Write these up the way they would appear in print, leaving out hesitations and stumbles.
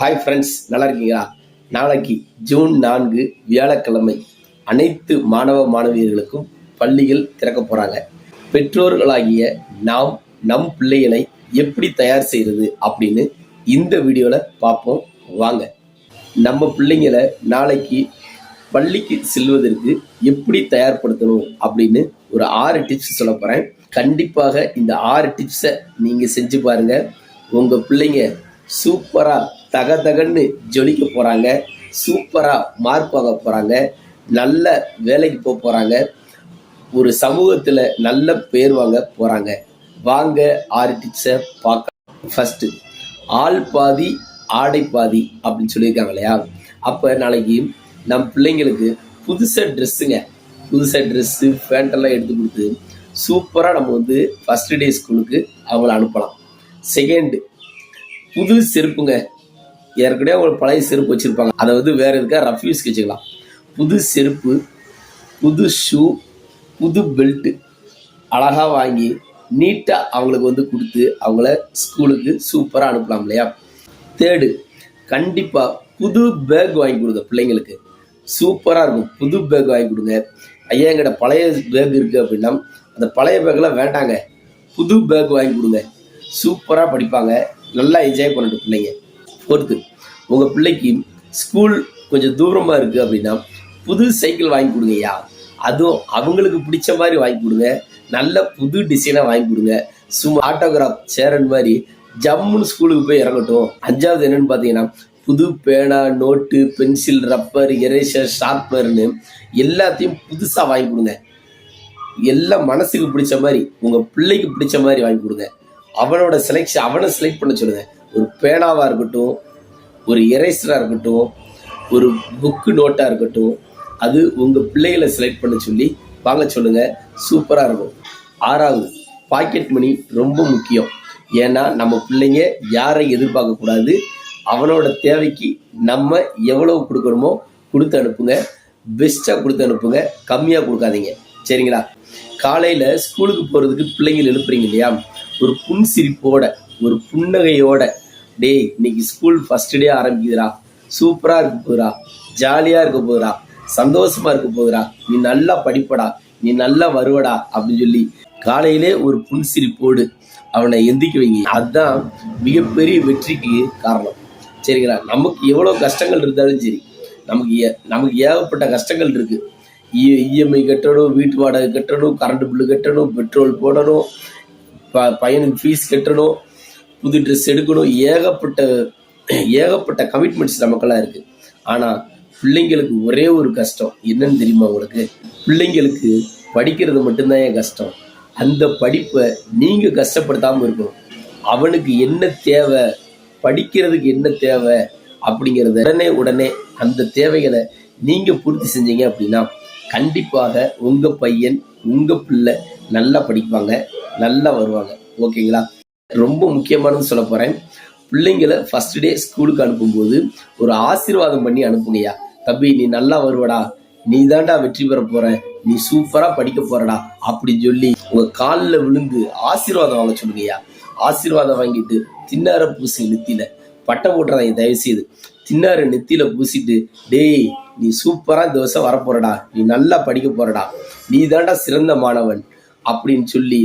Hi friends, நல்லா இருக்கீங்களா? நாளைக்கு ஜூன் 4 வியாழக்கிழமை அனைத்து மாணவ மாணவியர்களுக்கும் பள்ளிகள் திறக்க போகிறாங்க. பெற்றோர்களாகிய நாம் நம் பிள்ளைகளை எப்படி தயார் செய்கிறது அப்படின்னு இந்த வீடியோவில் பார்ப்போம். வாங்க, நம்ம பிள்ளைங்களை நாளைக்கு பள்ளிக்கு செல்வதற்கு எப்படி தயார்படுத்தணும் அப்படின்னு ஒரு 6 டிப்ஸ் சொல்ல போகிறேன். கண்டிப்பாக இந்த 6 டிப்ஸை நீங்கள் செஞ்சு பாருங்கள். உங்கள் பிள்ளைங்க சூப்பராக தகன்னு ஜொலிக்க போகிறாங்க, சூப்பராக மார்க் வாங்க போகிறாங்க, நல்ல வேலைக்கு போக போகிறாங்க, ஒரு சமூகத்தில் நல்ல பேர் வாங்க போகிறாங்க. வாங்க 6 டிப்ஸை பார்க்க. ஃபஸ்ட்டு, ஆள் பாதி ஆடை பாதி அப்படின்னு சொல்லியிருக்காங்க இல்லையா? அப்போ நாளைக்கு நம் பிள்ளைங்களுக்கு புதுசாக ட்ரெஸ்ஸு ஃபேண்டெல்லாம் எடுத்து கொடுத்து சூப்பராக நம்ம வந்து ஃபஸ்ட்டு டே ஸ்கூலுக்கு அவங்கள அனுப்பலாம். செகண்டு, புது செருப்புங்க. ஏற்கனவே அவங்க பழைய செருப்பு வச்சுருப்பாங்க, அதை வந்து வேறு எதுக்காக ரஃப் யூஸ்க்கு வச்சுக்கலாம். புது செருப்பு, புது ஷூ, புது பெல்ட்டு அழகாக வாங்கி நீட்டாக அவங்களுக்கு வந்து கொடுத்து அவங்கள ஸ்கூலுக்கு சூப்பராக அனுப்பலாம் இல்லையா? தேர்டு, கண்டிப்பாக புது பேக் வாங்கி கொடுங்க பிள்ளைங்களுக்கு. சூப்பராக இருக்கும், புது பேக் வாங்கி கொடுங்க. ஐயா எங்கிட்ட பழைய பேக் இருக்குது அப்படின்னா அந்த பழைய பேக்கெலாம் வேண்டாங்க, புது பேக் வாங்கி கொடுங்க. சூப்பராக படிப்பாங்க, நல்லா என்ஜாய் பண்ணிட்டு பிள்ளைங்க. ஃபோர்த்து, உங்கள் பிள்ளைக்கு ஸ்கூல் கொஞ்சம் தூரமாக இருக்குது அப்படின்னா புது சைக்கிள் வாங்கி கொடுங்கய்யா. அதுவும் அவங்களுக்கு பிடிச்ச மாதிரி வாங்கி கொடுங்க, நல்ல புது டிசைனாக வாங்கி கொடுங்க. சும்மா ஆட்டோகிராஃப் சேரன் மாதிரி ஜம்முன்னு ஸ்கூலுக்கு போய் இறங்கட்டும். 5வது என்னென்னு பார்த்தீங்கன்னா, புது பேனா, நோட்டு, பென்சில், ரப்பர், எரேசர், ஷார்ப்னர்னு எல்லாத்தையும் புதுசாக வாங்கி கொடுங்க. எல்லாம் மனசுக்கு பிடிச்ச மாதிரி, உங்கள் பிள்ளைக்கு பிடிச்ச மாதிரி வாங்கி கொடுங்க. அவனை செலக்ட் பண்ண சொல்லுங்கள். ஒரு பேனாவாக இருக்கட்டும், ஒரு எரேசராக இருக்கட்டும், ஒரு புக்கு நோட்டாக இருக்கட்டும், அது உங்கள் பிள்ளைகளை செலக்ட் பண்ண சொல்லி வாங்க சொல்லுங்கள். சூப்பராக இருக்கும். 6வது, பாக்கெட் மணி ரொம்ப முக்கியம். ஏன்னா நம்ம பிள்ளைங்க யாரை எதிர்பார்க்கக்கூடாது. அவனோட தேவைக்கு நம்ம எவ்வளவு கொடுக்கணுமோ கொடுத்து அனுப்புங்க. பெஸ்ட்டாக கொடுத்து அனுப்புங்க, கம்மியாக கொடுக்காதீங்க. சரிங்களா? காலையில் ஸ்கூலுக்கு போகிறதுக்கு பிள்ளைங்கள் எழுப்புறீங்க இல்லையா? ஒரு புன்சிரிப்போட, ஒரு புன்னகையோட, டேய் இன்னைக்கு ஸ்கூல் ஃபஸ்ட் டே ஆரம்பிக்குதுடா, சூப்பராக இருக்க போகுதுடா, ஜாலியாக இருக்க போகுதுடா, சந்தோஷமாக இருக்க போகுதுடா, நீ நல்லா படிப்படா, நீ நல்லா வருவடா அப்படின்னு சொல்லி காலையிலே ஒரு புன்சிரிப்போடு அவனை எந்திக்க வைங்க. அதுதான் மிகப்பெரிய வெற்றிக்கு காரணம். சரிங்களா? நமக்கு எவ்வளோ கஷ்டங்கள் இருந்தாலும் சரி, நமக்கு ஏகப்பட்ட கஷ்டங்கள் இருக்குது. இஎம்ஐ கட்டணும், வீட்டு வாடகை கட்டணும், கரண்ட் பில்லு கட்டணும், பெட்ரோல் போடணும், பையனுக்கு ஃபீஸ் கட்டணும், புது ட்ரெஸ் எடுக்கணும், ஏகப்பட்ட கமிட்மெண்ட்ஸ் நமக்கெல்லாம் இருக்குது. ஆனால் பிள்ளைங்களுக்கு ஒரே ஒரு கஷ்டம் என்னன்னு தெரியுமா உங்களுக்கு? பிள்ளைங்களுக்கு படிக்கிறது மட்டும்தான் என் கஷ்டம். அந்த படிப்பை நீங்கள் கஷ்டப்படுத்தாமல் இருக்கணும். அவனுக்கு என்ன தேவை, படிக்கிறதுக்கு என்ன தேவை அப்படிங்கிறத உடனே அந்த தேவைகளை நீங்கள் பூர்த்தி செஞ்சீங்க அப்படின்னா கண்டிப்பாக உங்கள் பையன், உங்கள் பிள்ளை நல்லா படிப்பாங்க, நல்லா வருவாங்க. ஓகேங்களா? ரொம்ப முக்கியமானது சொல்ல போகிறேன். பிள்ளைங்களை ஃபஸ்ட் டே ஸ்கூலுக்கு அனுப்பும்போது ஒரு ஆசீர்வாதம் பண்ணி அனுப்புங்கய்யா. தம்பி நீ நல்லா வருவடா, நீ தாண்டா வெற்றி பெற போகிற, நீ சூப்பராக படிக்க போகிறடா அப்படின்னு சொல்லி உங்கள் காலில் விழுந்து ஆசீர்வாதம் வாங்க சொல்லுங்கய்யா. ஆசீர்வாதம் வாங்கிட்டு தின்னார பூசி நெத்தியில் பட்டை போட்டுறதாங்க. தயவுசெய்து தின்னார நெத்தியில் பூசிட்டு, டேய் நீ சூப்பராக இந்த வருஷம் வரப்போறடா, நீ நல்லா படிக்க போறடா, நீ தாண்டா சிறந்த மாணவன் அப்படின்னு சொல்லி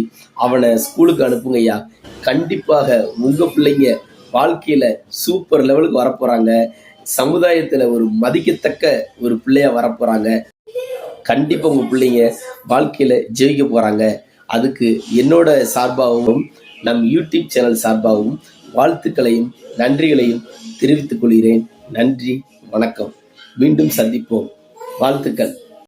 அவனை ஸ்கூலுக்கு அனுப்புங்கய்யா. கண்டிப்பாக உங்கள் பிள்ளைங்க வாழ்க்கையில் சூப்பர் லெவலுக்கு வரப்போகிறாங்க. சமுதாயத்தில் ஒரு மதிக்கத்தக்க ஒரு பிள்ளையாக வரப்போகிறாங்க. கண்டிப்பாக உங்கள் பிள்ளைங்க வாழ்க்கையில் ஜெயிக்க போகிறாங்க. அதுக்கு என்னோட சார்பாகவும் நம் யூடியூப் சேனல் சார்பாகவும் வாழ்த்துக்களையும் நன்றிகளையும் தெரிவித்துக் கொள்கிறேன். நன்றி, வணக்கம். மீண்டும் சந்திப்போம். வாழ்த்துக்கள்.